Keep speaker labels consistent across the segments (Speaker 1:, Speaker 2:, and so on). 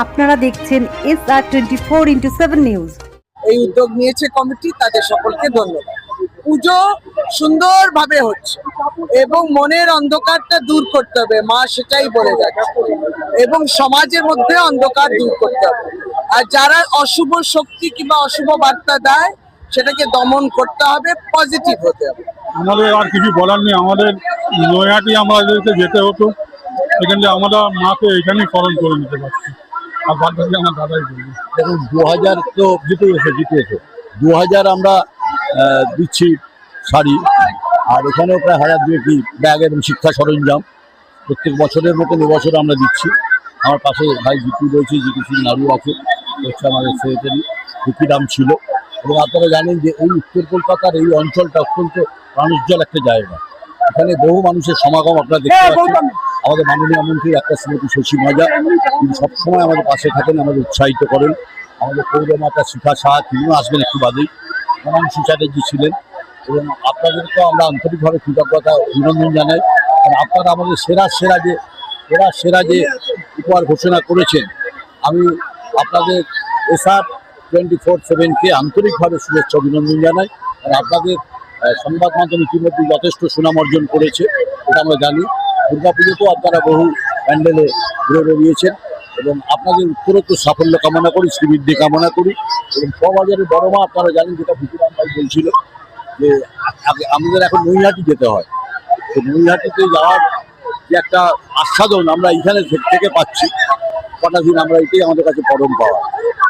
Speaker 1: আপনারা দেখছেন SR24x7 news.
Speaker 2: এই উদ্যোগ নিয়েছে কমিটি, তাদের সকলকে ধন্যবাদ। পুজো সুন্দরভাবে হচ্ছে এবং মনের অন্ধকারটা দূর করতে হবে, মা সেটাই বলে যাচ্ছে, এবং সমাজের মধ্যে অন্ধকার দূর করতে হবে। আর যারা অশুভ শক্তি কিংবা অশুভ বার্তা দেয় সেটাকে দমন করতে হবে, পজিটিভ হতে হবে।
Speaker 3: আমাদের আর কিছু বলার নেই, আমাদের নৈহাটি আমাদেরকে যেতে হতো, এখানে আমরা মাকে এখানেই স্মরণ করে নিতে পারছি। আর বাদ বাকি আমার দাদাই বলবে।
Speaker 4: দেখুন 2000 তো জিতেছে 2000 আমরা দিচ্ছি শাড়ি, আর এখানেও প্রায় 1200 ব্যাগ এবং শিক্ষা সরঞ্জাম প্রত্যেক বছরের মতন এবছর আমরা দিচ্ছি। আমার পাশে ভাই জিতু রয়েছে, জিতু সিং নাড়ু আছে, হচ্ছে আমাদের সেক্রেটারি হুকিরাম ছিল। এবং আপনারা জানেন যে এই উত্তর কলকাতার এই অঞ্চলটা অত্যন্ত প্রাণোজ্জ্বল একটা জায়গা, এখানে বহু মানুষের সমাগম আপনারা দেখতে পাচ্ছেন। আমাদের মাননীয় মন্ত্রীর একটা স্মৃতি শশী মাজা, তিনি সবসময় আমাদের পাশে থাকেন, আমাদের উৎসাহিত করেন। আমাদের পৌরমাতা শিখা সাহা, তিনিও আসবেন একটু বাদেই। মনাংশু চ্যাটার্জি ছিলেন। এবং আপনাদেরকেও আমরা আন্তরিকভাবে কৃতজ্ঞতা অভিনন্দন জানাই, কারণ আপনারা আমাদের সেরা যে উপহার ঘোষণা করেছেন। আমি আপনাদের SR24x7-কে আন্তরিকভাবে শুভেচ্ছা অভিনন্দন জানাই। আর আপনাদের সংবাদ মাধ্যম ইতিমধ্যে যথেষ্ট সুনাম অর্জন করেছে, এটা আমরা জানি। দুর্গাপুজোতেও আপনারা বহু প্যান্ডেলে ঘুরে বেরিয়েছেন, এবং আপনাদের উত্তরোত্তর সাফল্য কামনা করি, শ্রীবৃদ্ধি কামনা করি। এবং শোভাবাজারের বড় মা আপনারা জানেন, যেটা ভিকুরাম ভাই বলছিল যে আমাদের এখন নৈহাটি যেতে হয়, তো নৈহাটিতে যাওয়ার যে একটা আস্বাদন আমরা এইখানে থেকে পাচ্ছি, কটা দিন আমরা এটাই আমাদের কাছে পরম পাওয়া।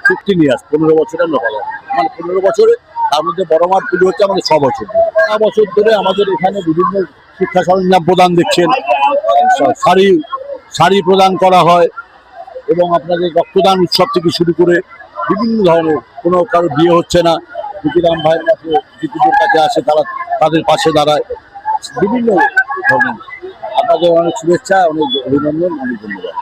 Speaker 4: 15 ইয়ার্স, 15 বছর আমরা পাওয়া, মানে 15 বছরে তার মধ্যে বড় মার পুজো হচ্ছে আমাদের 6 বছর ধরে। 6 বছর ধরে আমাদের এখানে বিভিন্ন শিক্ষা সরঞ্জাম প্রদান দেখছেন, শাড়ি প্রদান করা হয়, এবং আপনাদের রক্তদান উৎসব থেকে শুরু করে বিভিন্ন ধরনের, কোনো কারো বিয়ে হচ্ছে না, হুকিরাম ভাইয়ের কাছে, জিতুদের কাছে আসে, তারা তাদের পাশে দাঁড়ায়, বিভিন্ন ধরনের। আপনাদের অনেক শুভেচ্ছা, অনেক অভিনন্দন, অনেক ধন্যবাদ।